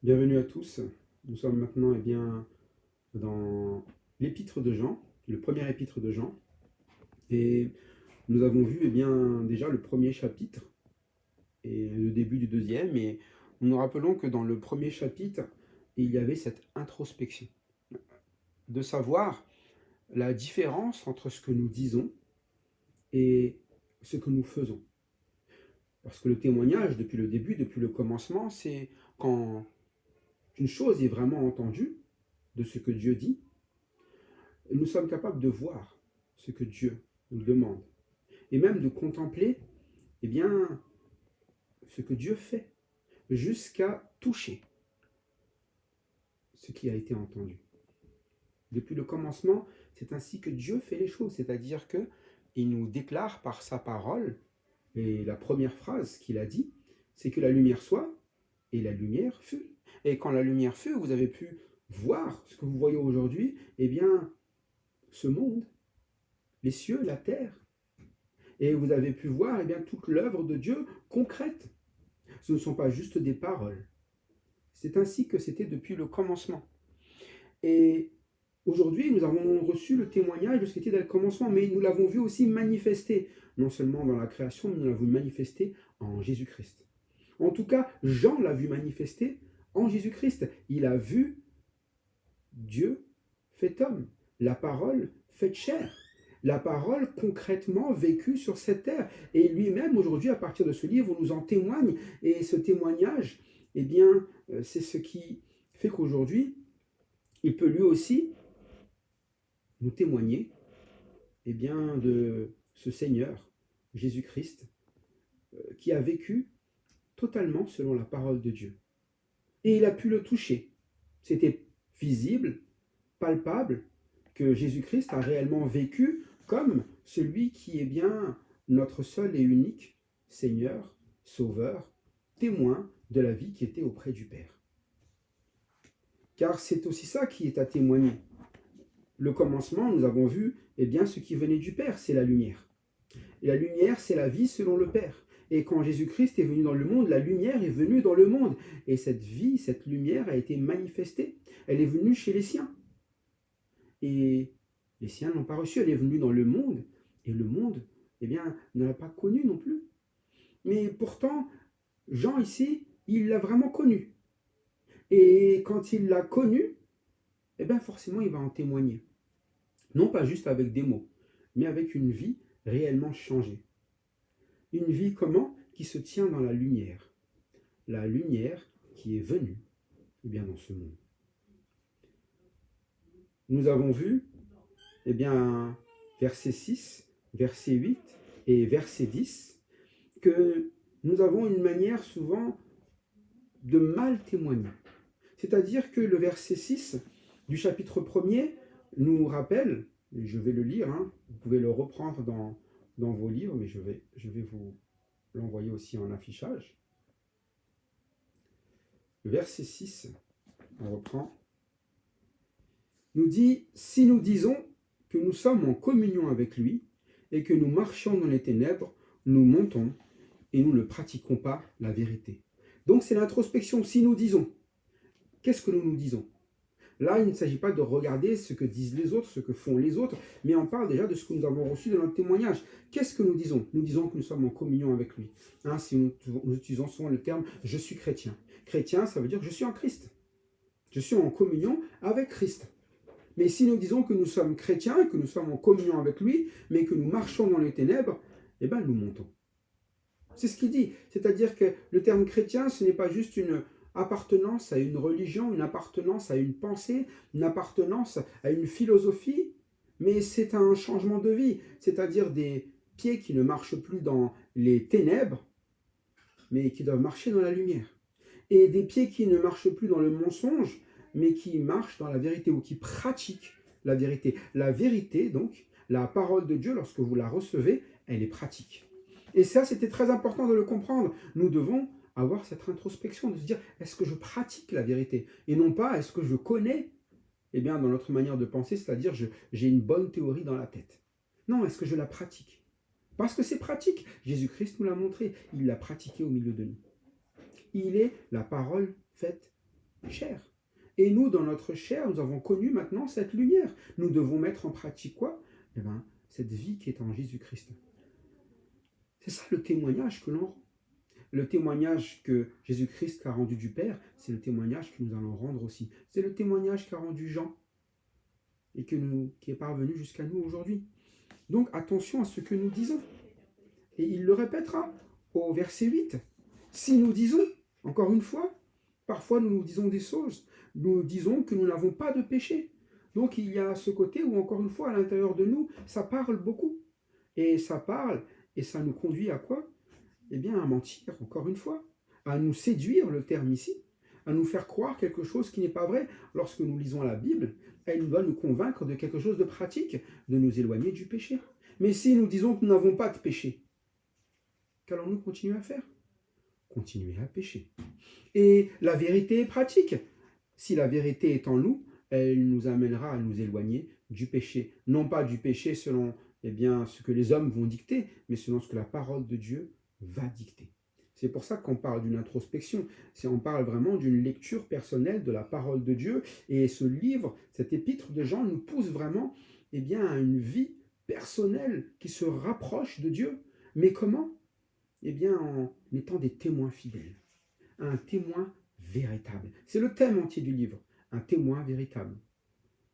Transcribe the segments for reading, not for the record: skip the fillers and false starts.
Bienvenue à tous. Nous sommes maintenant dans l'épître de Jean, le premier épître de Jean. Et nous avons vu déjà le premier chapitre et le début du deuxième. Et nous nous rappelons que dans le premier chapitre, il y avait cette introspection, de savoir la différence entre ce que nous disons et ce que nous faisons. Parce que le témoignage, depuis le début, depuis le commencement, c'est quand une chose est vraiment entendue de ce que Dieu dit, nous sommes capables de voir ce que Dieu nous demande et même de contempler ce que Dieu fait jusqu'à toucher ce qui a été entendu. Depuis le commencement, c'est ainsi que Dieu fait les choses, c'est-à-dire qu'il nous déclare par sa parole, et la première phrase qu'il a dit, c'est que la lumière soit, et la lumière fut. Et quand la lumière fut, vous avez pu voir ce que vous voyez aujourd'hui, ce monde, les cieux, la terre. Et vous avez pu voir toute l'œuvre de Dieu concrète. Ce ne sont pas juste des paroles. C'est ainsi que c'était depuis le commencement. Et aujourd'hui, nous avons reçu le témoignage de ce qui était dès le commencement, mais nous l'avons vu aussi manifester, non seulement dans la création, mais nous l'avons vu manifester en Jésus-Christ. En tout cas, Jean l'a vu manifester en Jésus-Christ. Il a vu Dieu fait homme, la parole faite chair, la parole concrètement vécue sur cette terre. Et lui-même, aujourd'hui, à partir de ce livre, nous en témoigne. Et ce témoignage, c'est ce qui fait qu'aujourd'hui, il peut lui aussi nous témoigner de ce Seigneur, Jésus-Christ, qui a vécu totalement selon la parole de Dieu. Et il a pu le toucher. C'était visible, palpable, que Jésus-Christ a réellement vécu comme celui qui est bien notre seul et unique Seigneur, Sauveur, témoin de la vie qui était auprès du Père. Car c'est aussi ça qui est à témoigner. Le commencement, nous avons vu ce qui venait du Père, c'est la lumière. Et la lumière, c'est la vie selon le Père. Et quand Jésus-Christ est venu dans le monde, la lumière est venue dans le monde. Et cette vie, cette lumière a été manifestée. Elle est venue chez les siens. Et les siens n'ont pas reçu. Elle est venue dans le monde. Et le monde, ne l'a pas connue non plus. Mais pourtant, Jean ici, il l'a vraiment connue. Et quand il l'a connue, forcément, il va en témoigner. Non pas juste avec des mots, mais avec une vie réellement changée. Une vie comment? Qui se tient dans la lumière. La lumière qui est venue dans ce monde. Nous avons vu verset 6, verset 8 et verset 10 que nous avons une manière souvent de mal témoigner. C'est-à-dire que le verset 6 du chapitre 1er nous rappelle, je vais le lire, vous pouvez le reprendre dans vos livres, mais je vais vous l'envoyer aussi en affichage. Le verset 6, on reprend, nous dit « Si nous disons que nous sommes en communion avec lui et que nous marchons dans les ténèbres, nous mentons et nous ne pratiquons pas la vérité. » Donc c'est l'introspection. Si nous disons, qu'est-ce que nous disons? Là, il ne s'agit pas de regarder ce que disent les autres, ce que font les autres, mais on parle déjà de ce que nous avons reçu de notre témoignage. Qu'est-ce que nous disons? Nous disons que nous sommes en communion avec lui. Si nous utilisons souvent le terme « je suis chrétien ». Chrétien, ça veut dire « je suis en Christ ». Je suis en communion avec Christ. Mais si nous disons que nous sommes chrétiens, que nous sommes en communion avec lui, mais que nous marchons dans les ténèbres, nous mentons. C'est ce qu'il dit. C'est-à-dire que le terme chrétien, ce n'est pas juste une appartenance à une religion, une appartenance à une pensée, une appartenance à une philosophie, mais c'est un changement de vie, c'est-à-dire des pieds qui ne marchent plus dans les ténèbres, mais qui doivent marcher dans la lumière. Et des pieds qui ne marchent plus dans le mensonge, mais qui marchent dans la vérité ou qui pratiquent la vérité. La vérité, donc, la parole de Dieu, lorsque vous la recevez, elle est pratique. Et ça, c'était très important de le comprendre. Nous devons avoir cette introspection, de se dire, est-ce que je pratique la vérité? Et non pas, est-ce que je connais, dans notre manière de penser, c'est-à-dire, j'ai une bonne théorie dans la tête. Non, est-ce que je la pratique? Parce que c'est pratique. Jésus-Christ nous l'a montré. Il l'a pratiqué au milieu de nous. Il est la parole faite chair. Et nous, dans notre chair, nous avons connu maintenant cette lumière. Nous devons mettre en pratique quoi? Eh bien, cette vie qui est en Jésus-Christ. C'est ça le témoignage que l'on rend. Le témoignage que Jésus-Christ a rendu du Père, c'est le témoignage que nous allons rendre aussi. C'est le témoignage qu'a rendu Jean et qui est parvenu jusqu'à nous aujourd'hui. Donc attention à ce que nous disons. Et il le répétera au verset 8. Si nous disons, encore une fois, parfois nous disons des choses, nous disons que nous n'avons pas de péché. Donc il y a ce côté où, encore une fois, à l'intérieur de nous, ça parle beaucoup. Et ça parle, et ça nous conduit à quoi? Eh bien, à mentir, encore une fois, à nous séduire, le terme ici, à nous faire croire quelque chose qui n'est pas vrai. Lorsque nous lisons la Bible, elle doit nous convaincre de quelque chose de pratique, de nous éloigner du péché. Mais si nous disons que nous n'avons pas de péché, qu'allons-nous continuer à faire? Continuer à pécher. Et la vérité est pratique. Si la vérité est en nous, elle nous amènera à nous éloigner du péché. Non pas du péché selon ce que les hommes vont dicter, mais selon ce que la parole de Dieu va dicter. C'est pour ça qu'on parle d'une introspection. On parle vraiment d'une lecture personnelle de la parole de Dieu. Et ce livre, cet épître de Jean, nous pousse vraiment à une vie personnelle qui se rapproche de Dieu. Mais comment? En étant des témoins fidèles. Un témoin véritable. C'est le thème entier du livre. Un témoin véritable.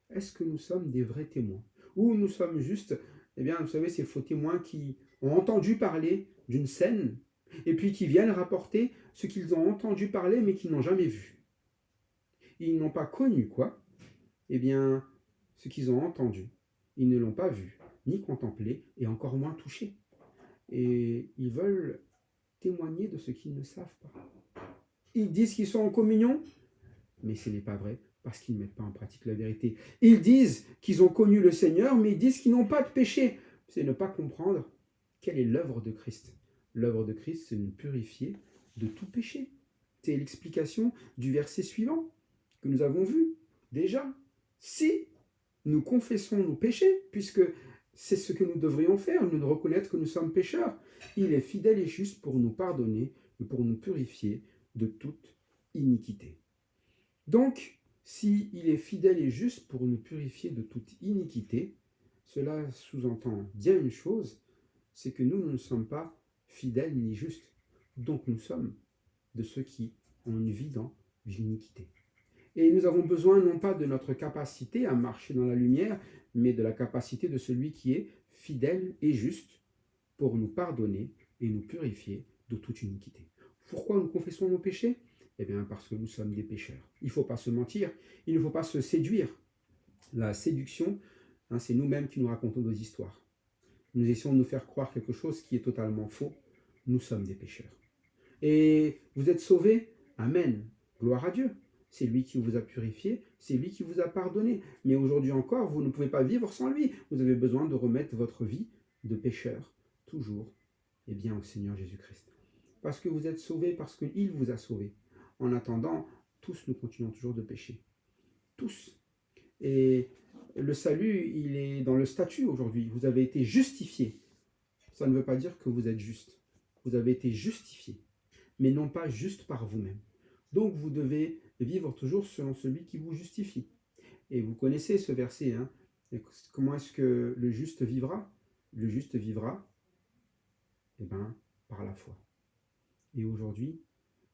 Est-ce que nous sommes des vrais témoins? Ou nous sommes juste, vous savez, ces faux témoins qui ont entendu parler d'une scène et puis qui viennent rapporter ce qu'ils ont entendu parler mais qu'ils n'ont jamais vu. Ils n'ont pas connu quoi? Ce qu'ils ont entendu. Ils ne l'ont pas vu, ni contemplé et encore moins touché. Et ils veulent témoigner de ce qu'ils ne savent pas. Ils disent qu'ils sont en communion, mais ce n'est pas vrai parce qu'ils ne mettent pas en pratique la vérité. Ils disent qu'ils ont connu le Seigneur, mais ils disent qu'ils n'ont pas de péché. C'est ne pas comprendre quelle est l'œuvre de Christ. L'œuvre de Christ, c'est de nous purifier de tout péché. C'est l'explication du verset suivant que nous avons vu déjà. Si nous confessons nos péchés, puisque c'est ce que nous devrions faire, nous reconnaître que nous sommes pécheurs, il est fidèle et juste pour nous pardonner et pour nous purifier de toute iniquité. Donc, s'il est fidèle et juste pour nous purifier de toute iniquité, cela sous-entend bien une chose, c'est que nous ne sommes pas fidèles ni justes. Donc nous sommes de ceux qui ont une vie dans l'iniquité. Et nous avons besoin non pas de notre capacité à marcher dans la lumière, mais de la capacité de celui qui est fidèle et juste pour nous pardonner et nous purifier de toute iniquité. Pourquoi nous confessons nos péchés? Parce que nous sommes des pécheurs. Il ne faut pas se mentir, il ne faut pas se séduire. La séduction, c'est nous-mêmes qui nous racontons nos histoires. Nous essayons de nous faire croire quelque chose qui est totalement faux. Nous sommes des pécheurs. Et vous êtes sauvés? Amen. Gloire à Dieu. C'est lui qui vous a purifié, c'est lui qui vous a pardonné. Mais aujourd'hui encore, vous ne pouvez pas vivre sans lui. Vous avez besoin de remettre votre vie de pécheur, toujours, au Seigneur Jésus-Christ. Parce que vous êtes sauvés, parce qu'il vous a sauvés. En attendant, tous nous continuons toujours de pécher. Tous. Et le salut, il est dans le statut aujourd'hui. Vous avez été justifiés. Ça ne veut pas dire que vous êtes juste. Vous avez été justifiés, mais non pas juste par vous-même. Donc vous devez vivre toujours selon celui qui vous justifie. Et vous connaissez ce verset. Comment est-ce que le juste vivra? Le juste vivra par la foi. Et aujourd'hui,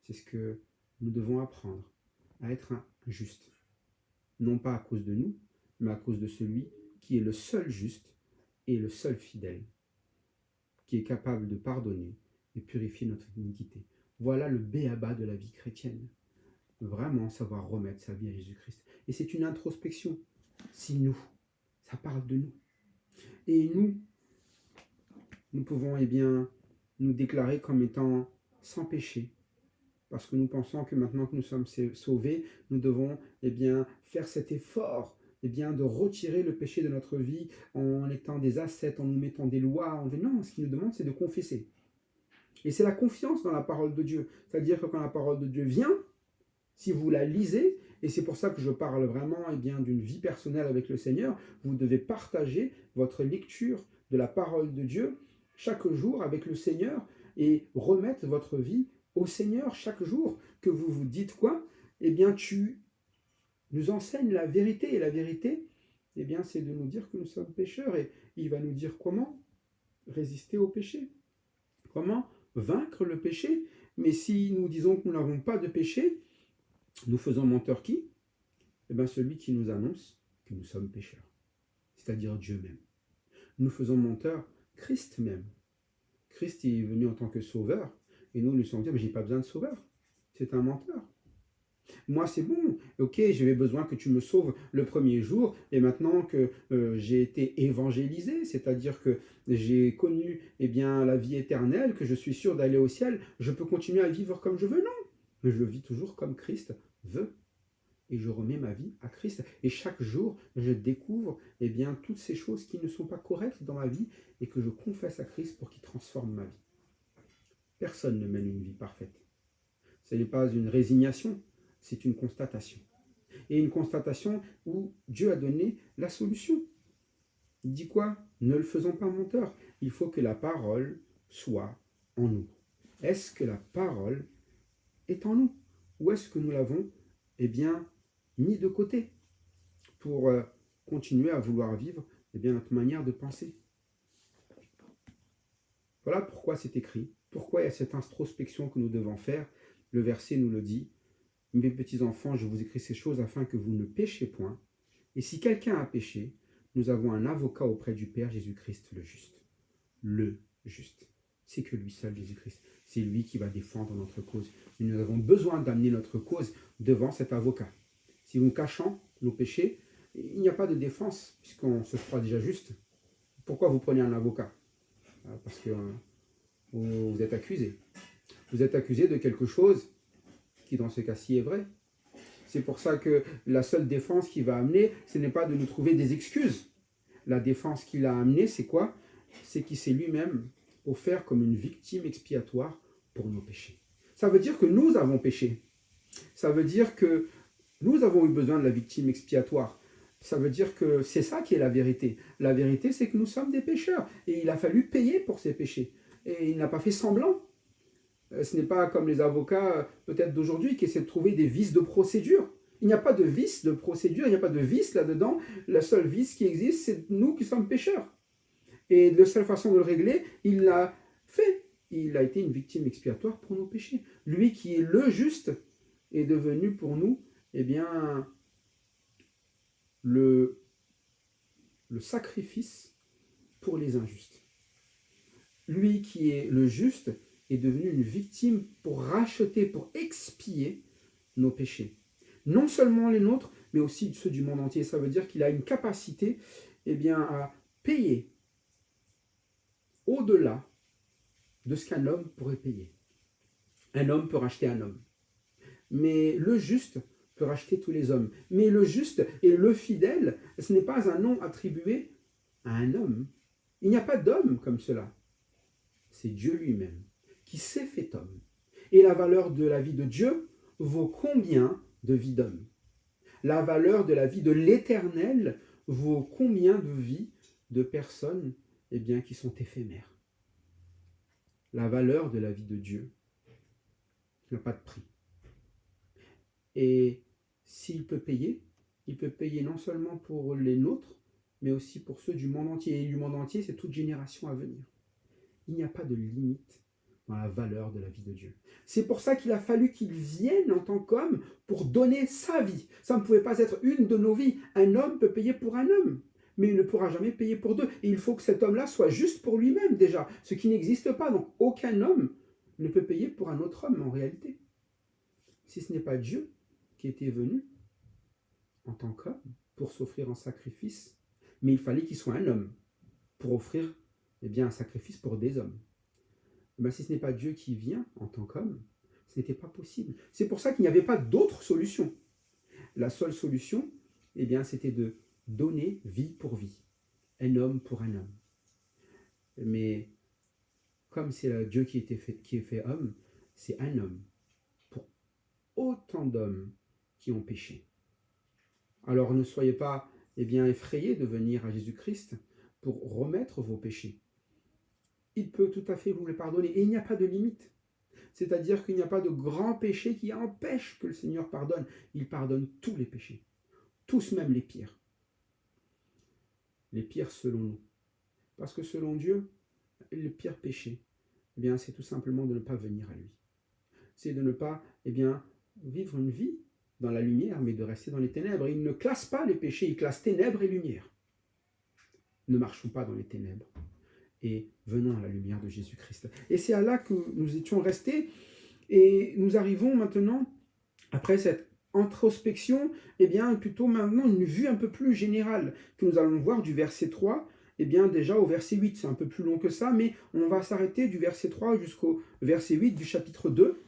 c'est ce que nous devons apprendre, à être un juste. Non pas à cause de nous, mais à cause de celui qui est le seul juste et le seul fidèle, qui est capable de pardonner et purifier notre iniquité. Voilà le b.a.-ba de la vie chrétienne. Vraiment savoir remettre sa vie à Jésus-Christ. Et c'est une introspection. Si nous, ça parle de nous. Et nous pouvons nous déclarer comme étant sans péché. Parce que nous pensons que maintenant que nous sommes sauvés, nous devons faire cet effort de retirer le péché de notre vie en étant des ascètes, en nous mettant des lois. Non, ce qu'il nous demande, c'est de confesser. Et c'est la confiance dans la parole de Dieu. C'est-à-dire que quand la parole de Dieu vient, si vous la lisez, et c'est pour ça que je parle vraiment d'une vie personnelle avec le Seigneur, vous devez partager votre lecture de la parole de Dieu chaque jour avec le Seigneur et remettre votre vie au Seigneur chaque jour, que vous vous dites quoi? eh bien, tu nous enseignes la vérité. Et la vérité, eh bien, c'est de nous dire que nous sommes pécheurs. Et il va nous dire comment résister au péché, comment vaincre le péché. Mais si nous disons que nous n'avons pas de péché, nous faisons menteur qui? Eh bien, celui qui nous annonce que nous sommes pécheurs, c'est-à-dire Dieu même. Nous faisons menteur Christ même. Christ est venu en tant que sauveur, et nous lui sommes dit, mais je n'ai pas besoin de sauveur. C'est un menteur. Moi, c'est bon. Ok, j'avais besoin que tu me sauves le premier jour, et maintenant que j'ai été évangélisé, c'est-à-dire que j'ai connu bien, la vie éternelle, que je suis sûr d'aller au ciel, je peux continuer à vivre comme je veux? Non. Mais je vis toujours comme Christ veut. Et je remets ma vie à Christ. Et chaque jour, je découvre bien, toutes ces choses qui ne sont pas correctes dans ma vie et que je confesse à Christ pour qu'il transforme ma vie. Personne ne mène une vie parfaite. Ce n'est pas une résignation, c'est une constatation. Et une constatation où Dieu a donné la solution. Il dit quoi? Ne le faisons pas menteur. Il faut que la parole soit en nous. Est-ce que la parole est en nous? Ou est-ce que nous l'avons bien, mis de côté pour continuer à vouloir vivre bien, notre manière de penser? Voilà pourquoi c'est écrit. Pourquoi il y a cette introspection que nous devons faire. Le verset nous le dit. Mes petits enfants, je vous écris ces choses afin que vous ne péchiez point. Et si quelqu'un a péché, nous avons un avocat auprès du Père, Jésus-Christ le juste. Le juste. C'est que lui seul, Jésus-Christ. C'est lui qui va défendre notre cause. Et nous avons besoin d'amener notre cause devant cet avocat. Si nous cachons nos péchés, il n'y a pas de défense, puisqu'on se croit déjà juste. Pourquoi vous prenez un avocat? Parce que vous êtes accusé. Vous êtes accusé de quelque chose qui, dans ce cas-ci, est vrai. C'est pour ça que la seule défense qu'il va amener, ce n'est pas de nous trouver des excuses. La défense qu'il a amenée, c'est quoi? C'est qu'il s'est lui-même offert comme une victime expiatoire pour nos péchés. Ça veut dire que nous avons péché. Ça veut dire que nous avons eu besoin de la victime expiatoire. Ça veut dire que c'est ça qui est la vérité. La vérité, c'est que nous sommes des pécheurs. Et il a fallu payer pour ces péchés. Et il n'a pas fait semblant. Ce n'est pas comme les avocats peut-être d'aujourd'hui qui essaient de trouver des vices de procédure. Il n'y a pas de vice de procédure, il n'y a pas de vice là-dedans. La seule vice qui existe, c'est nous qui sommes pécheurs. Et de la seule façon de le régler, il l'a fait. Il a été une victime expiatoire pour nos péchés. Lui qui est le juste est devenu pour nous le sacrifice pour les injustes. Lui qui est le juste est devenu une victime pour racheter, pour expier nos péchés. Non seulement les nôtres, mais aussi ceux du monde entier. Ça veut dire qu'il a une capacité à payer au-delà de ce qu'un homme pourrait payer. Un homme peut racheter un homme. Mais le juste peut racheter tous les hommes. Mais le juste et le fidèle, ce n'est pas un nom attribué à un homme. Il n'y a pas d'homme comme cela. C'est Dieu lui-même qui s'est fait homme. Et la valeur de la vie de Dieu vaut combien de vies d'hommes? La valeur de la vie de l'Éternel vaut combien de vies de personnes qui sont éphémères? La valeur de la vie de Dieu n'a pas de prix. Et s'il peut payer, il peut payer non seulement pour les nôtres, mais aussi pour ceux du monde entier. Et du monde entier, c'est toute génération à venir. Il n'y a pas de limite dans la valeur de la vie de Dieu. C'est pour ça qu'il a fallu qu'il vienne en tant qu'homme pour donner sa vie. Ça ne pouvait pas être une de nos vies. Un homme peut payer pour un homme, mais il ne pourra jamais payer pour deux. Et il faut que cet homme-là soit juste pour lui-même déjà, ce qui n'existe pas. Donc aucun homme ne peut payer pour un autre homme en réalité. Si ce n'est pas Dieu qui était venu en tant qu'homme pour s'offrir en sacrifice, mais il fallait qu'il soit un homme pour offrir un sacrifice pour des hommes. Si ce n'est pas Dieu qui vient en tant qu'homme, ce n'était pas possible. C'est pour ça qu'il n'y avait pas d'autre solution. La seule solution, c'était de donner vie pour vie, un homme pour un homme. Mais comme c'est Dieu qui est fait homme, c'est un homme pour autant d'hommes qui ont péché. Alors ne soyez pas effrayés de venir à Jésus-Christ pour remettre vos péchés. Il peut tout à fait vous les pardonner. Et il n'y a pas de limite. C'est-à-dire qu'il n'y a pas de grand péché qui empêche que le Seigneur pardonne. Il pardonne tous les péchés, tous même les pires. Les pires selon nous. Parce que selon Dieu, le pire péché, eh bien, c'est tout simplement de ne pas venir à lui. C'est de ne pas, eh bien, vivre une vie dans la lumière, mais de rester dans les ténèbres. Et il ne classe pas les péchés, il classe ténèbres et lumière. Ne marchons pas dans les ténèbres et venons à la lumière de Jésus-Christ. Et c'est à là que nous étions restés, et nous arrivons maintenant, après cette introspection, eh bien, plutôt maintenant une vue un peu plus générale, que nous allons voir du verset 3, eh bien, déjà au verset 8, c'est un peu plus long que ça, mais on va s'arrêter du verset 3 jusqu'au verset 8 du chapitre 2.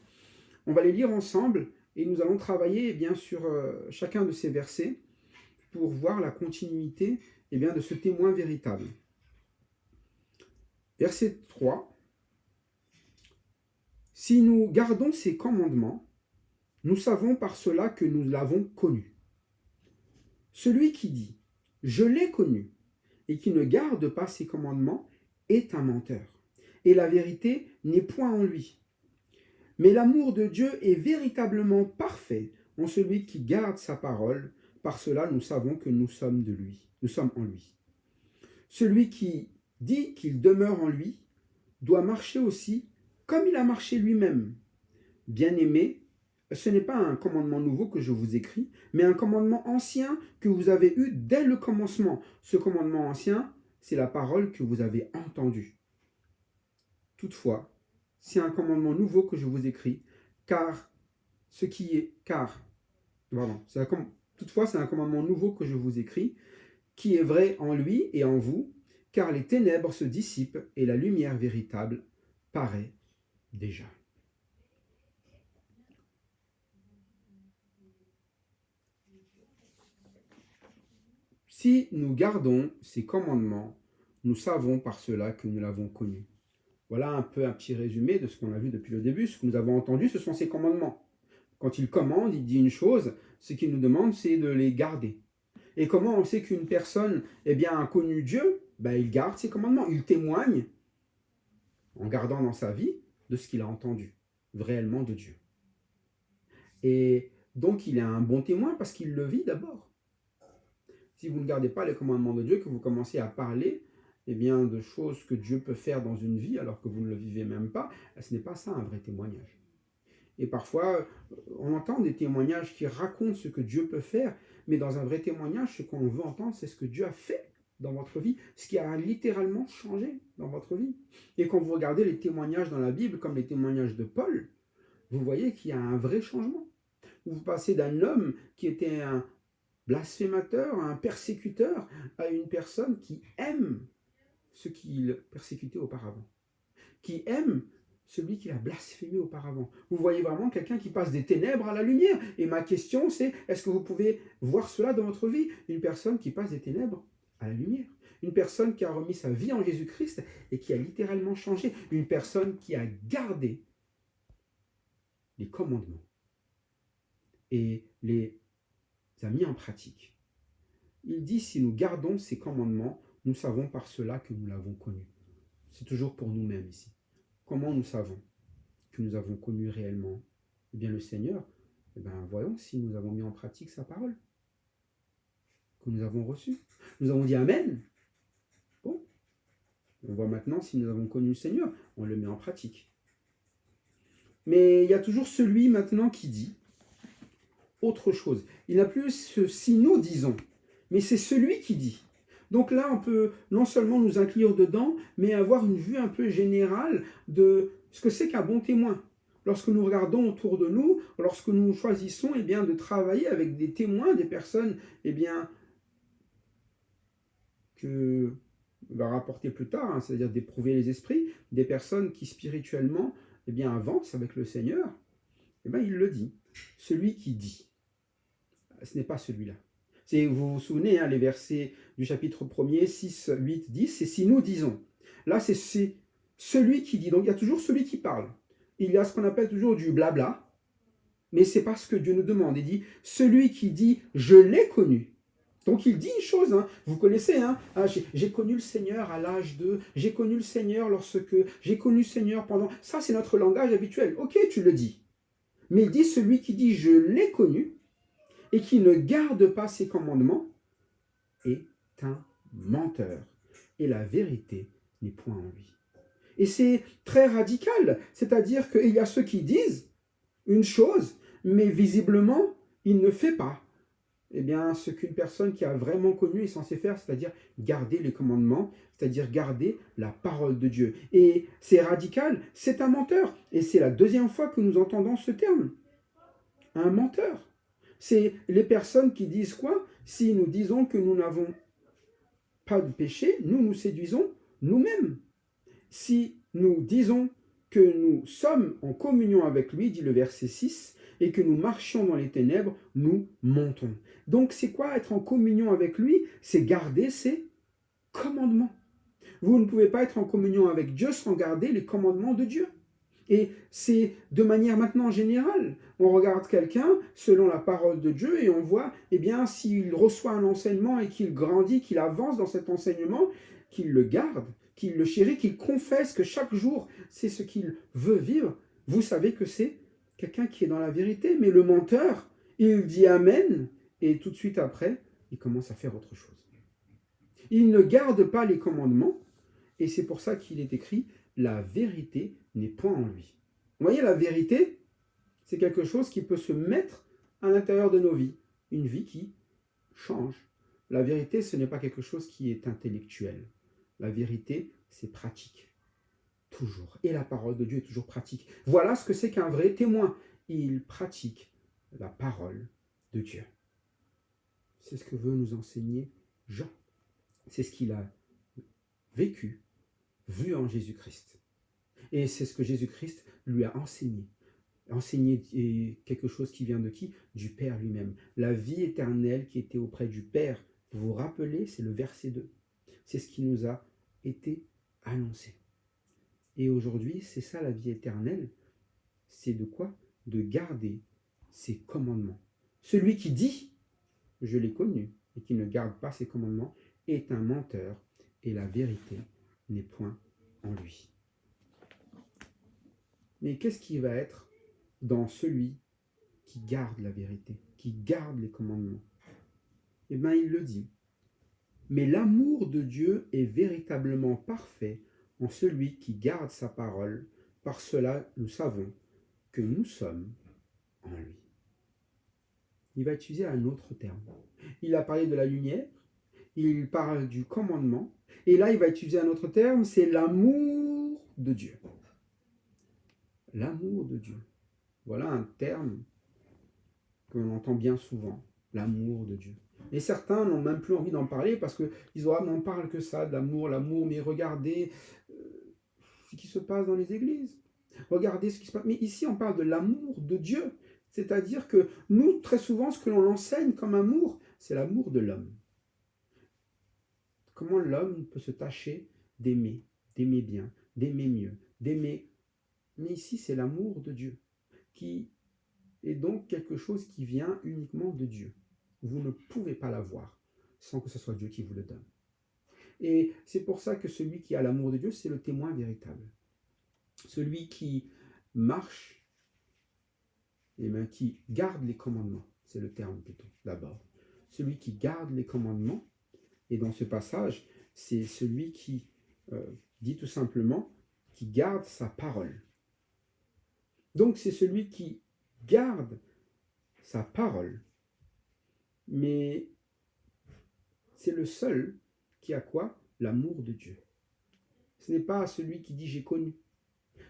On va les lire ensemble, et nous allons travailler eh bien, sur chacun de ces versets, pour voir la continuité eh bien, de ce témoin véritable. Verset 3. Si nous gardons ses commandements, nous savons par cela que nous l'avons connu. Celui qui dit « Je l'ai connu » et qui ne garde pas ses commandements est un menteur, et la vérité n'est point en lui. Mais l'amour de Dieu est véritablement parfait en celui qui garde sa parole, par cela nous savons que nous sommes de lui, nous sommes en lui. Celui qui dit qu'il demeure en lui doit marcher aussi comme il a marché lui-même. Bien-aimés, ce n'est pas un commandement nouveau que je vous écris, mais un commandement ancien que vous avez eu dès le commencement. Ce commandement ancien, c'est la parole que vous avez entendue. Toutefois, c'est un commandement nouveau que je vous écris, toutefois, c'est un commandement nouveau que je vous écris, qui est vrai en lui et en vous, car les ténèbres se dissipent et la lumière véritable paraît déjà. Si nous gardons ces commandements, nous savons par cela que nous l'avons connu. Voilà un petit résumé de ce qu'on a vu depuis le début. Ce que nous avons entendu, ce sont ces commandements. Quand il commande, il dit une chose, ce qu'il nous demande, c'est de les garder. Et comment on sait qu'une personne a connu Dieu? Il garde ses commandements, il témoigne en gardant dans sa vie de ce qu'il a entendu, réellement de Dieu. Et donc il est un bon témoin parce qu'il le vit d'abord. Si vous ne gardez pas les commandements de Dieu, que vous commencez à parler de choses que Dieu peut faire dans une vie alors que vous ne le vivez même pas, ce n'est pas ça un vrai témoignage. Et parfois, on entend des témoignages qui racontent ce que Dieu peut faire, mais dans un vrai témoignage, ce qu'on veut entendre, c'est ce que Dieu a fait dans votre vie, ce qui a littéralement changé dans votre vie. Et quand vous regardez les témoignages dans la Bible, comme les témoignages de Paul, vous voyez qu'il y a un vrai changement. Vous passez d'un homme qui était un blasphémateur, un persécuteur, à une personne qui aime ce qu'il persécutait auparavant, qui aime celui qui a blasphémé auparavant. Vous voyez vraiment quelqu'un qui passe des ténèbres à la lumière. Et ma question c'est, est-ce que vous pouvez voir cela dans votre vie? Une personne qui passe des ténèbres à la lumière. Une personne qui a remis sa vie en Jésus-Christ et qui a littéralement changé. Une personne qui a gardé les commandements et les a mis en pratique. Il dit, si nous gardons ces commandements, nous savons par cela que nous l'avons connu. C'est toujours pour nous-mêmes ici. Comment nous savons que nous avons connu réellement le Seigneur? Voyons si nous avons mis en pratique sa parole, que nous avons reçue. Nous avons dit Amen. Bon, on voit maintenant si nous avons connu le Seigneur, on le met en pratique. Mais il y a toujours celui maintenant qui dit autre chose. Il n'a plus ce si nous disons, mais c'est celui qui dit. Donc là, on peut non seulement nous inclure dedans, mais avoir une vue un peu générale de ce que c'est qu'un bon témoin. Lorsque nous regardons autour de nous, lorsque nous choisissons de travailler avec des témoins, des personnes que on va rapporter plus tard, c'est-à-dire d'éprouver les esprits, des personnes qui spirituellement avancent avec le Seigneur, il le dit. Celui qui dit, ce n'est pas celui-là. Vous vous souvenez, les versets du chapitre 1er, 6, 8, 10, c'est si nous disons. Là, c'est celui qui dit. Donc, il y a toujours celui qui parle. Il y a ce qu'on appelle toujours du blabla, mais c'est pas ce que Dieu nous demande. Il dit, celui qui dit, je l'ai connu. Donc il dit une chose, hein, vous connaissez, hein, ah, j'ai connu le Seigneur à l'âge de, j'ai connu le Seigneur lorsque, j'ai connu le Seigneur pendant, ça c'est notre langage habituel, ok tu le dis, mais il dit celui qui dit je l'ai connu et qui ne garde pas ses commandements est un menteur et la vérité n'est point en lui. Et c'est très radical, c'est-à-dire qu'il y a ceux qui disent une chose, mais visiblement il ne fait pas. Eh bien, ce qu'une personne qui a vraiment connu est censée faire, c'est-à-dire garder les commandements, c'est-à-dire garder la parole de Dieu. Et c'est radical, c'est un menteur. Et c'est la deuxième fois que nous entendons ce terme. Un menteur. C'est les personnes qui disent quoi? Si nous disons que nous n'avons pas de péché, nous nous séduisons nous-mêmes. Si nous disons que nous sommes en communion avec lui, dit le verset 6, et que nous marchions dans les ténèbres, nous montons. Donc c'est quoi être en communion avec lui? C'est garder ses commandements. Vous ne pouvez pas être en communion avec Dieu sans garder les commandements de Dieu. Et c'est de manière maintenant générale. On regarde quelqu'un selon la parole de Dieu et on voit, eh bien, s'il reçoit un enseignement et qu'il grandit, qu'il avance dans cet enseignement, qu'il le garde, qu'il le chérit, qu'il confesse que chaque jour, c'est ce qu'il veut vivre. Vous savez que c'est quelqu'un qui est dans la vérité. Mais le menteur, il dit Amen et tout de suite après, il commence à faire autre chose. Il ne garde pas les commandements et c'est pour ça qu'il est écrit la vérité n'est point en lui. Vous voyez, la vérité, c'est quelque chose qui peut se mettre à l'intérieur de nos vies. Une vie qui change. La vérité, ce n'est pas quelque chose qui est intellectuel. La vérité, c'est pratique. Toujours. Et la parole de Dieu est toujours pratique. Voilà ce que c'est qu'un vrai témoin. Il pratique la parole de Dieu. C'est ce que veut nous enseigner Jean. C'est ce qu'il a vécu, vu en Jésus-Christ. Et c'est ce que Jésus-Christ lui a enseigné. Enseigner quelque chose qui vient de qui? Du Père lui-même. La vie éternelle qui était auprès du Père. Vous vous rappelez, c'est le verset 2. C'est ce qui nous a été annoncé. Et aujourd'hui, c'est ça la vie éternelle. C'est de quoi? De garder ses commandements. Celui qui dit, je l'ai connu, et qui ne garde pas ses commandements, est un menteur, et la vérité n'est point en lui. Mais qu'est-ce qui va être dans celui qui garde la vérité, qui garde les commandements? Eh bien, il le dit. Mais l'amour de Dieu est véritablement parfait en celui qui garde sa parole. Par cela, nous savons que nous sommes en lui. Il va utiliser un autre terme. Il a parlé de la lumière, il parle du commandement, et là, il va utiliser un autre terme, c'est l'amour de Dieu. L'amour de Dieu. Voilà un terme que l'on entend bien souvent, l'amour de Dieu. Et certains n'ont même plus envie d'en parler parce qu'ils disent, ah, mais on parle que ça, de l'amour, mais regardez ce qui se passe dans les églises. Regardez ce qui se passe. Mais ici, on parle de l'amour de Dieu. C'est-à-dire que nous, très souvent, ce que l'on enseigne comme amour, c'est l'amour de l'homme. Comment l'homme peut se tâcher d'aimer bien, d'aimer mieux, d'aimer. Mais ici, c'est l'amour de Dieu, qui est donc quelque chose qui vient uniquement de Dieu. Vous ne pouvez pas l'avoir sans que ce soit Dieu qui vous le donne. Et c'est pour ça que celui qui a l'amour de Dieu, c'est le témoin véritable. Celui qui marche, et bien, qui garde les commandements, c'est le terme plutôt, d'abord. Celui qui garde les commandements, et dans ce passage, c'est celui qui dit tout simplement, qui garde sa parole. Donc c'est celui qui garde sa parole, mais c'est le seul qui a quoi? L'amour de Dieu. Ce n'est pas celui qui dit j'ai connu.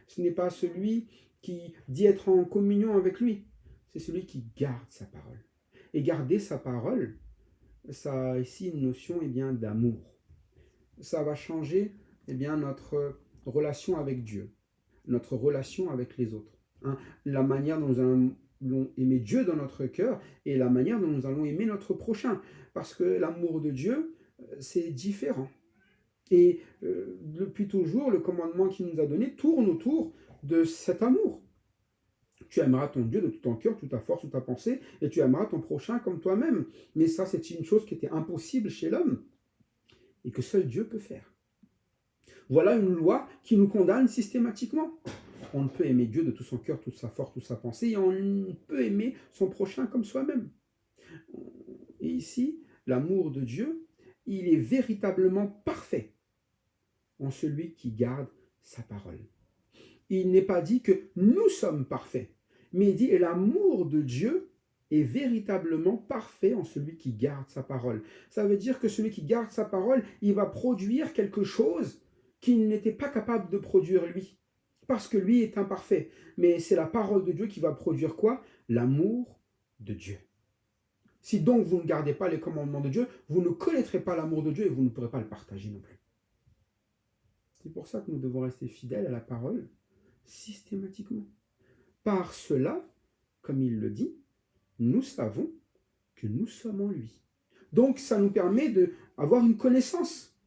Ce n'est pas celui qui dit être en communion avec lui. C'est celui qui garde sa parole. Et garder sa parole, ça a ici une notion bien d'amour. Ça va changer notre relation avec Dieu, notre relation avec les autres. La manière dont nous allons aimer Dieu dans notre cœur et la manière dont nous allons aimer notre prochain. Parce que l'amour de Dieu, c'est différent. Et depuis toujours, le commandement qu'il nous a donné tourne autour de cet amour. Tu aimeras ton Dieu de tout ton cœur, toute ta force, toute ta pensée, et tu aimeras ton prochain comme toi-même. Mais ça, c'est une chose qui était impossible chez l'homme et que seul Dieu peut faire. Voilà une loi qui nous condamne systématiquement. On ne peut aimer Dieu de tout son cœur, toute sa force, toute sa pensée, et on ne peut aimer son prochain comme soi-même. Et ici, l'amour de Dieu, il est véritablement parfait en celui qui garde sa parole. Il n'est pas dit que nous sommes parfaits, mais il dit et l'amour de Dieu est véritablement parfait en celui qui garde sa parole. Ça veut dire que celui qui garde sa parole, il va produire quelque chose qu'il n'était pas capable de produire lui, parce que lui est imparfait. Mais c'est la parole de Dieu qui va produire quoi? L'amour de Dieu. Si donc vous ne gardez pas les commandements de Dieu, vous ne connaîtrez pas l'amour de Dieu et vous ne pourrez pas le partager non plus. C'est pour ça que nous devons rester fidèles à la parole systématiquement. Par cela, comme il le dit, nous savons que nous sommes en lui. Donc ça nous permet d'avoir une connaissance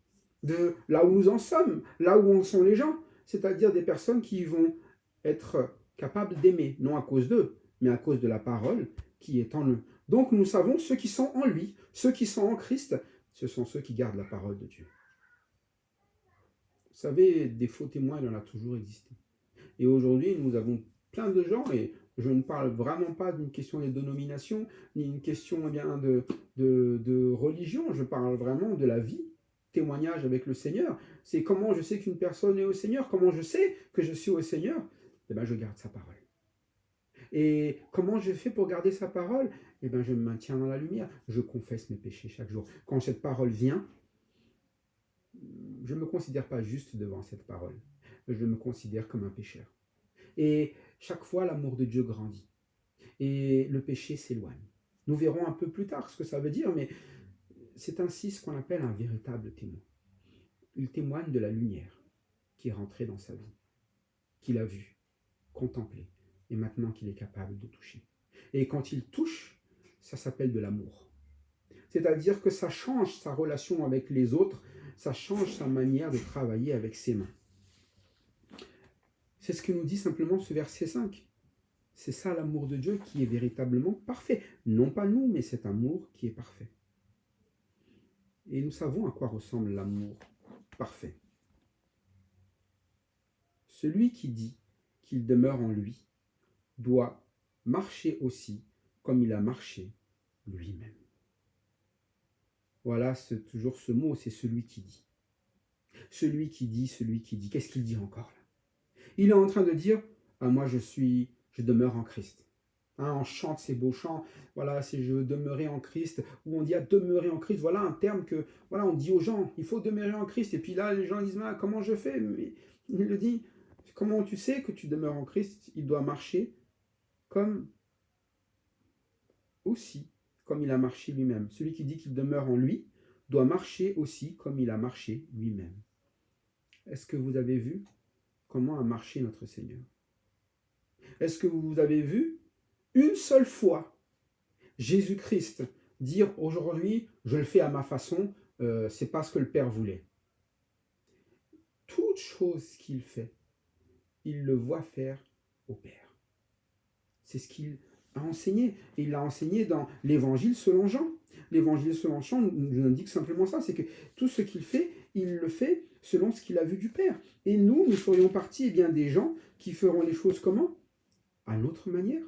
de là où nous en sommes, là où en sont les gens, c'est-à-dire des personnes qui vont être capables d'aimer, non à cause d'eux, mais à cause de la parole qui est en eux. Donc nous savons ceux qui sont en lui, ceux qui sont en Christ, ce sont ceux qui gardent la parole de Dieu. Vous savez, des faux témoins, il en a toujours existé. Et aujourd'hui, nous avons plein de gens, et je ne parle vraiment pas d'une question de dénomination, ni une question eh bien, de religion, je parle vraiment de la vie, témoignage avec le Seigneur. C'est comment je sais qu'une personne est au Seigneur, comment je sais que je suis au Seigneur. Eh bien, je garde sa parole. Et comment je fais pour garder sa parole? Eh bien, je me maintiens dans la lumière, je confesse mes péchés chaque jour. Quand cette parole vient, je ne me considère pas juste devant cette parole. Je me considère comme un pécheur. Et chaque fois, l'amour de Dieu grandit. Et le péché s'éloigne. Nous verrons un peu plus tard ce que ça veut dire, mais c'est ainsi ce qu'on appelle un véritable témoin. Il témoigne de la lumière qui est rentrée dans sa vie, qu'il a vue, contemplée, et maintenant qu'il est capable de toucher. Et quand il touche, ça s'appelle de l'amour. C'est-à-dire que ça change sa relation avec les autres, ça change sa manière de travailler avec ses mains. C'est ce que nous dit simplement ce verset 5. C'est ça l'amour de Dieu qui est véritablement parfait. Non pas nous, mais cet amour qui est parfait. Et nous savons à quoi ressemble l'amour parfait. Celui qui dit qu'il demeure en lui doit marcher aussi comme il a marché lui-même. Voilà, c'est toujours ce mot, c'est celui qui dit. Celui qui dit, celui qui dit. Qu'est-ce qu'il dit encore là? Il est en train de dire, ah, moi je demeure en Christ. Hein, on chante ces beaux chants, voilà, c'est je veux demeurer en Christ, ou on dit à demeurer en Christ, voilà un terme que, voilà, on dit aux gens, il faut demeurer en Christ, et puis là, les gens disent, ah, comment je fais? Mais il le dit, comment tu sais que tu demeures en Christ? Il doit marcher comme il a marché lui-même. Celui qui dit qu'il demeure en lui doit marcher aussi comme il a marché lui-même. Est-ce que vous avez vu comment a marché notre Seigneur? Est-ce que vous avez vu une seule fois Jésus-Christ dire aujourd'hui, je le fais à ma façon, c'est pas ce que le Père voulait? Toute chose qu'il fait, il le voit faire au Père. C'est ce qu'il a enseigné. Et il l'a enseigné dans l'Évangile selon Jean. L'Évangile selon Jean nous indique simplement ça, c'est que tout ce qu'il fait, il le fait selon ce qu'il a vu du Père. Et nous ferions partie bien des gens qui feront les choses comment? À notre manière.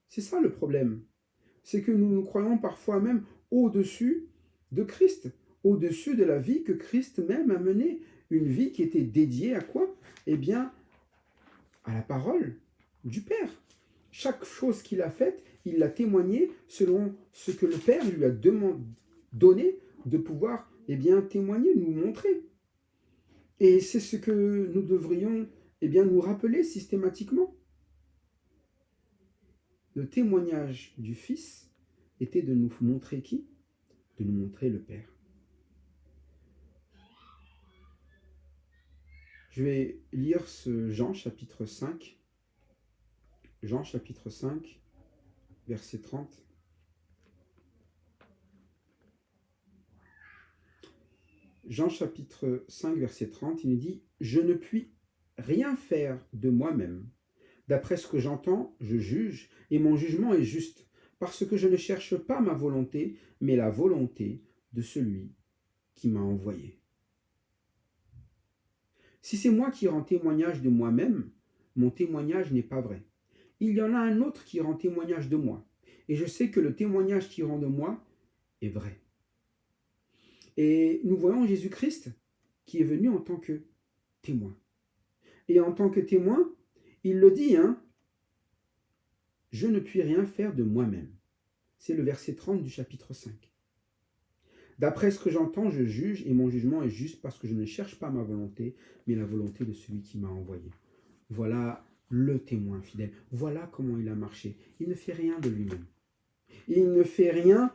C'est ça le problème. C'est que nous nous croyons parfois même au-dessus de Christ, au-dessus de la vie que Christ même a menée. Une vie qui était dédiée à quoi? Eh bien, à la parole du Père. Chaque chose qu'il a faite, il l'a témoigné selon ce que le Père lui a donné de pouvoir eh bien, témoigner, nous montrer. Et c'est ce que nous devrions eh bien, nous rappeler systématiquement. Le témoignage du Fils était de nous montrer qui? De nous montrer le Père. Je vais lire ce Jean chapitre 5. Jean chapitre 5, verset 30. Jean chapitre 5, verset 30, il nous dit « Je ne puis rien faire de moi-même. D'après ce que j'entends, je juge, et mon jugement est juste, parce que je ne cherche pas ma volonté, mais la volonté de celui qui m'a envoyé. Si c'est moi qui rends témoignage de moi-même, mon témoignage n'est pas vrai. Il y en a un autre qui rend témoignage de moi, et je sais que le témoignage qu'il rend de moi est vrai. Et nous voyons Jésus-Christ qui est venu en tant que témoin. Et en tant que témoin, il le dit, je ne puis rien faire de moi-même. C'est le verset 30 du chapitre 5. D'après ce que j'entends, je juge et mon jugement est juste parce que je ne cherche pas ma volonté, mais la volonté de celui qui m'a envoyé. Voilà le témoin fidèle. Voilà comment il a marché. Il ne fait rien de lui-même. Il ne fait rien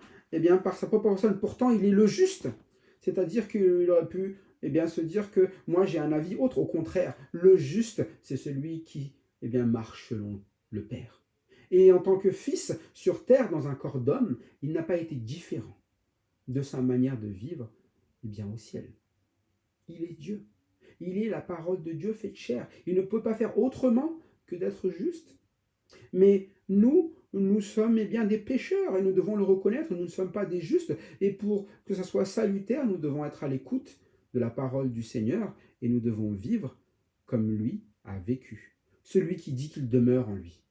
par sa propre personne. Pourtant, il est le juste. C'est-à-dire qu'il aurait pu se dire que moi j'ai un avis autre. Au contraire, le juste, c'est celui qui marche selon le Père. Et en tant que fils sur terre, dans un corps d'homme, il n'a pas été différent de sa manière de vivre au ciel. Il est Dieu. Il est la parole de Dieu faite chair. Il ne peut pas faire autrement que d'être juste. Mais nous sommes des pécheurs et nous devons le reconnaître, nous ne sommes pas des justes. Et pour que ça soit salutaire, nous devons être à l'écoute de la parole du Seigneur et nous devons vivre comme lui a vécu. Celui qui dit qu'il demeure en lui.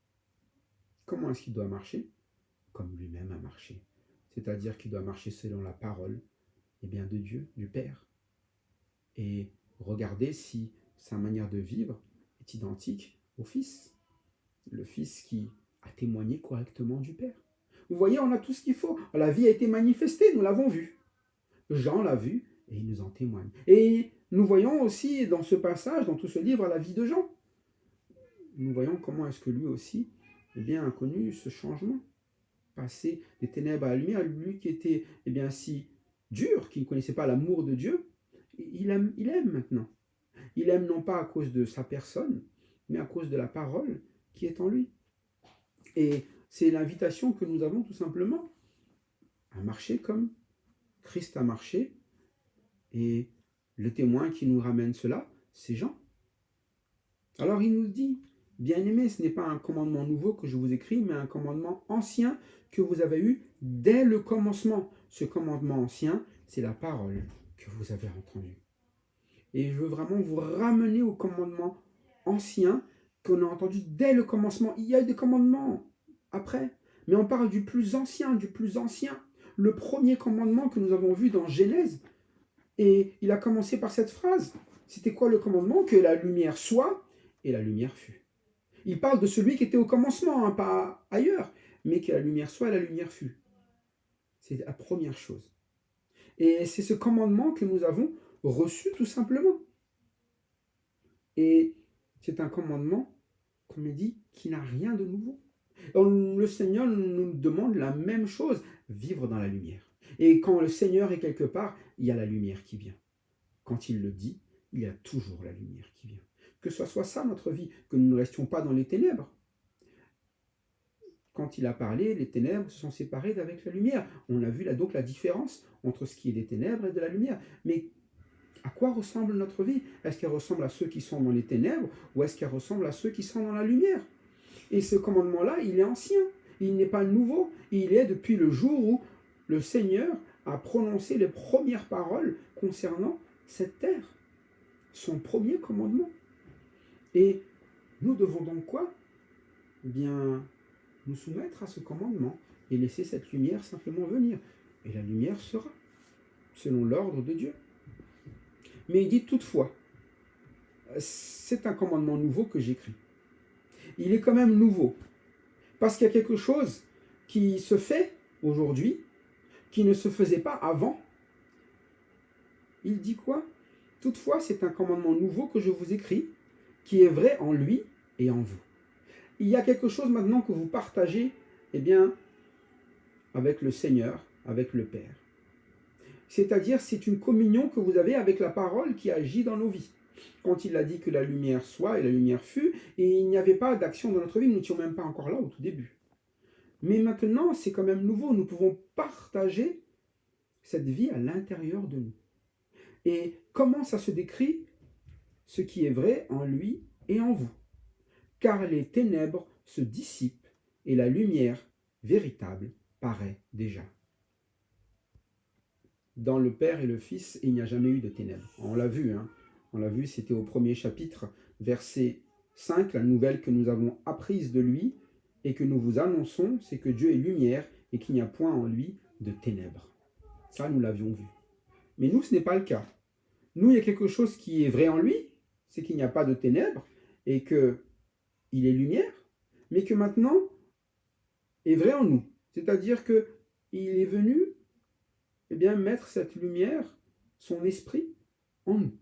Comment est-ce qu'il doit marcher? Comme lui-même a marché. C'est-à-dire qu'il doit marcher selon la parole de Dieu, du Père. Et regarder si sa manière de vivre est identique au Fils. Le Fils qui a témoigné correctement du Père. Vous voyez, on a tout ce qu'il faut. La vie a été manifestée, nous l'avons vu. Jean l'a vu et il nous en témoigne. Et nous voyons aussi dans ce passage, dans tout ce livre, la vie de Jean. Nous voyons comment est-ce que lui aussi a connu ce changement. Passer des ténèbres à la lumière, lui qui était si dur, qui ne connaissait pas l'amour de Dieu, il aime maintenant. Il aime non pas à cause de sa personne, mais à cause de la parole qui est en lui. Et c'est l'invitation que nous avons tout simplement à marcher comme Christ a marché. Et le témoin qui nous ramène cela, c'est Jean. Alors il nous dit, bien-aimés, ce n'est pas un commandement nouveau que je vous écris, mais un commandement ancien que vous avez eu dès le commencement. Ce commandement ancien, c'est la parole que vous avez entendue. Et je veux vraiment vous ramener au commandement ancien qu'on a entendu dès le commencement. Il y a des commandements après, mais on parle du plus ancien, du plus ancien. Le premier commandement que nous avons vu dans Genèse, et il a commencé par cette phrase. C'était quoi le commandement? Que la lumière soit, et la lumière fut. Il parle de celui qui était au commencement, pas ailleurs, mais que la lumière soit et la lumière fut. C'est la première chose. Et c'est ce commandement que nous avons reçu tout simplement. Et c'est un commandement, comme il dit, qui n'a rien de nouveau. Le Seigneur nous demande la même chose, vivre dans la lumière. Et quand le Seigneur est quelque part, il y a la lumière qui vient. Quand il le dit, il y a toujours la lumière qui vient. Que ce soit ça notre vie, que nous ne restions pas dans les ténèbres. Quand il a parlé, les ténèbres se sont séparées d'avec la lumière. On a vu là donc la différence entre ce qui est des ténèbres et de la lumière. Mais à quoi ressemble notre vie? Est-ce qu'elle ressemble à ceux qui sont dans les ténèbres ou est-ce qu'elle ressemble à ceux qui sont dans la lumière? Et ce commandement-là, il est ancien. Il n'est pas nouveau. Il est depuis le jour où le Seigneur a prononcé les premières paroles concernant cette terre. Son premier commandement. Et nous devons donc quoi? Nous soumettre à ce commandement et laisser cette lumière simplement venir. Et la lumière sera, selon l'ordre de Dieu. Mais il dit toutefois, c'est un commandement nouveau que j'écris. Il est quand même nouveau, parce qu'il y a quelque chose qui se fait aujourd'hui, qui ne se faisait pas avant. Il dit quoi? Toutefois, c'est un commandement nouveau que je vous écris, qui est vrai en lui et en vous. Il y a quelque chose maintenant que vous partagez, avec le Seigneur, avec le Père. C'est-à-dire, c'est une communion que vous avez avec la parole qui agit dans nos vies. Quand il a dit que la lumière soit et la lumière fut, et il n'y avait pas d'action dans notre vie, nous n'étions même pas encore là au tout début. Mais maintenant, c'est quand même nouveau, nous pouvons partager cette vie à l'intérieur de nous. Et comment ça se décrit? Ce qui est vrai en lui et en vous. car les ténèbres se dissipent et la lumière véritable paraît déjà. Dans le Père et le Fils, il n'y a jamais eu de ténèbres. On l'a vu, hein. On l'a vu, c'était au premier chapitre, verset 5, la nouvelle que nous avons apprise de lui et que nous vous annonçons, c'est que Dieu est lumière et qu'il n'y a point en lui de ténèbres. Ça, nous l'avions vu. Mais nous, ce n'est pas le cas. Nous, il y a quelque chose qui est vrai en lui, c'est qu'il n'y a pas de ténèbres et qu'il est lumière, mais que maintenant est vrai en nous. C'est-à-dire qu'il est venu mettre cette lumière, son esprit, en nous.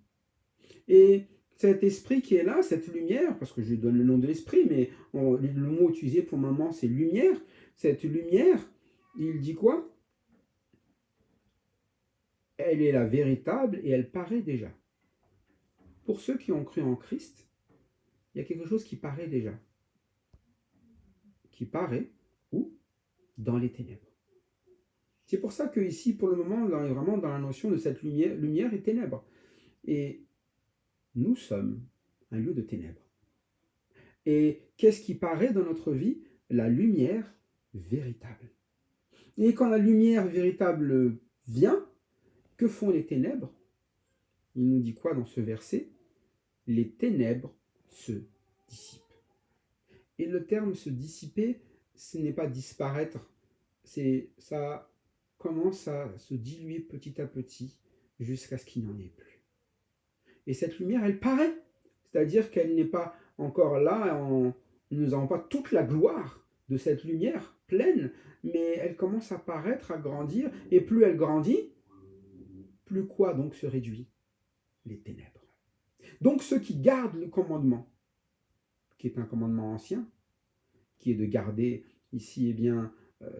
Et cet esprit qui est là, cette lumière, parce que je lui donne le nom de l'esprit, mais le mot utilisé pour le moment, c'est lumière. Cette lumière, il dit quoi? Elle est la véritable et elle paraît déjà. Pour ceux qui ont cru en Christ, il y a quelque chose qui paraît déjà. Qui paraît où? Dans les ténèbres. C'est pour ça qu'ici, pour le moment, on est vraiment dans la notion de cette lumière et ténèbres. Et nous sommes un lieu de ténèbres. Et qu'est-ce qui paraît dans notre vie? La lumière véritable. Et quand la lumière véritable vient, que font les ténèbres? Il nous dit quoi dans ce verset? Les ténèbres se dissipent. Et le terme se dissiper, ce n'est pas disparaître, ça commence à se diluer petit à petit jusqu'à ce qu'il n'y en ait plus. Et cette lumière, elle paraît, c'est-à-dire qu'elle n'est pas encore là, nous n'avons pas toute la gloire de cette lumière pleine, mais elle commence à paraître, à grandir, et plus elle grandit, plus quoi donc se réduit? Les ténèbres. Donc ceux qui gardent le commandement, qui est un commandement ancien, qui est de garder ici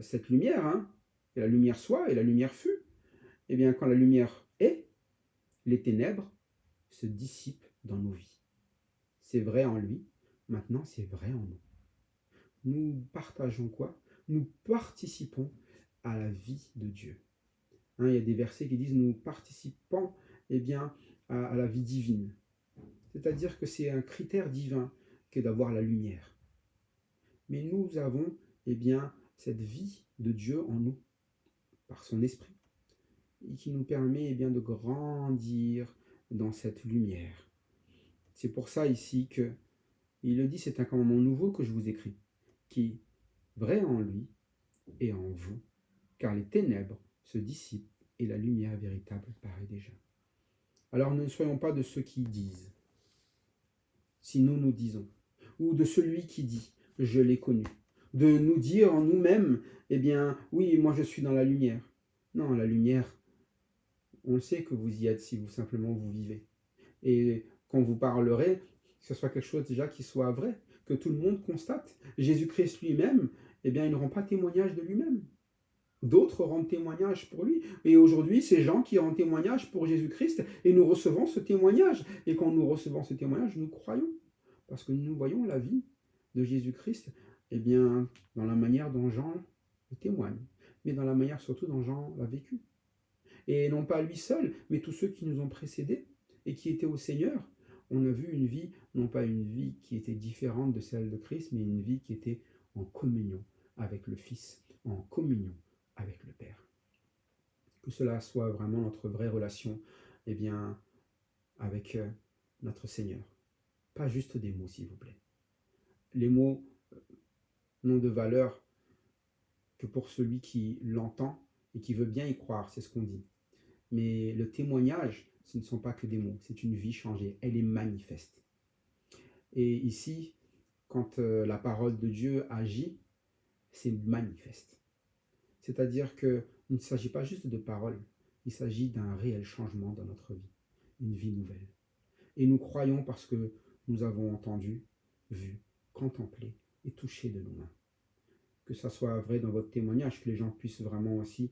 cette lumière, hein, et la lumière soit, et la lumière fut, quand la lumière est, les ténèbres se dissipent dans nos vies. C'est vrai en lui, maintenant c'est vrai en nous. Nous partageons quoi? Nous participons à la vie de Dieu. Hein, il y a des versets qui disent nous participons à la vie divine. C'est-à-dire que c'est un critère divin que d'avoir la lumière. Mais nous avons cette vie de Dieu en nous, par son esprit, et qui nous permet de grandir dans cette lumière. C'est pour ça ici que il le dit, c'est un commandement nouveau que je vous écris, qui est vrai en lui et en vous, car les ténèbres se dissipent et la lumière véritable paraît déjà. Alors ne soyons pas de ceux qui disent, si nous disons, ou de celui qui dit, je l'ai connu, de nous dire en nous-mêmes, oui, moi je suis dans la lumière. Non, la lumière, on le sait que vous y êtes si vous simplement vous vivez. Et quand vous parlerez, que ce soit quelque chose déjà qui soit vrai, que tout le monde constate. Jésus-Christ lui-même, il ne rend pas témoignage de lui-même. D'autres rendent témoignage pour lui. Et aujourd'hui, ces gens qui rendent témoignage pour Jésus-Christ, et nous recevons ce témoignage. Et quand nous recevons ce témoignage, nous croyons. Parce que nous voyons la vie de Jésus-Christ, dans la manière dont Jean le témoigne, mais dans la manière surtout dont Jean l'a vécu. Et non pas lui seul, mais tous ceux qui nous ont précédés et qui étaient au Seigneur. On a vu une vie, non pas une vie qui était différente de celle de Christ, mais une vie qui était en communion avec le Fils, en communion avec le Père. Que cela soit vraiment notre vraie relation avec notre Seigneur. Pas juste des mots, s'il vous plaît. Les mots n'ont de valeur que pour celui qui l'entend et qui veut bien y croire, c'est ce qu'on dit. Mais le témoignage, ce ne sont pas que des mots, c'est une vie changée, elle est manifeste. Et ici, quand la parole de Dieu agit, c'est manifeste. C'est-à-dire qu'il ne s'agit pas juste de paroles, il s'agit d'un réel changement dans notre vie, une vie nouvelle. Et nous croyons parce que nous avons entendu, vu, contemplé et touché de nos mains. Que ça soit vrai dans votre témoignage, que les gens puissent vraiment aussi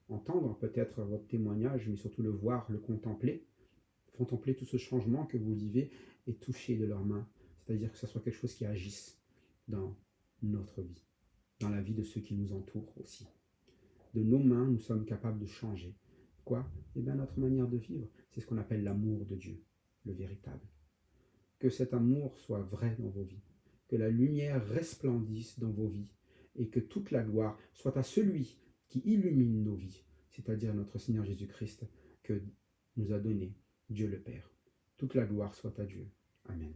entendre peut-être votre témoignage, mais surtout le voir, le contempler tout ce changement que vous vivez et toucher de leurs mains. C'est-à-dire que ce soit quelque chose qui agisse dans notre vie, dans la vie de ceux qui nous entourent aussi. De nos mains, nous sommes capables de changer. Quoi? Notre manière de vivre, c'est ce qu'on appelle l'amour de Dieu, le véritable. Que cet amour soit vrai dans vos vies. que la lumière resplendisse dans vos vies et que toute la gloire soit à celui qui illumine nos vies, c'est-à-dire notre Seigneur Jésus-Christ, que nous a donné Dieu le Père. Toute la gloire soit à Dieu. Amen.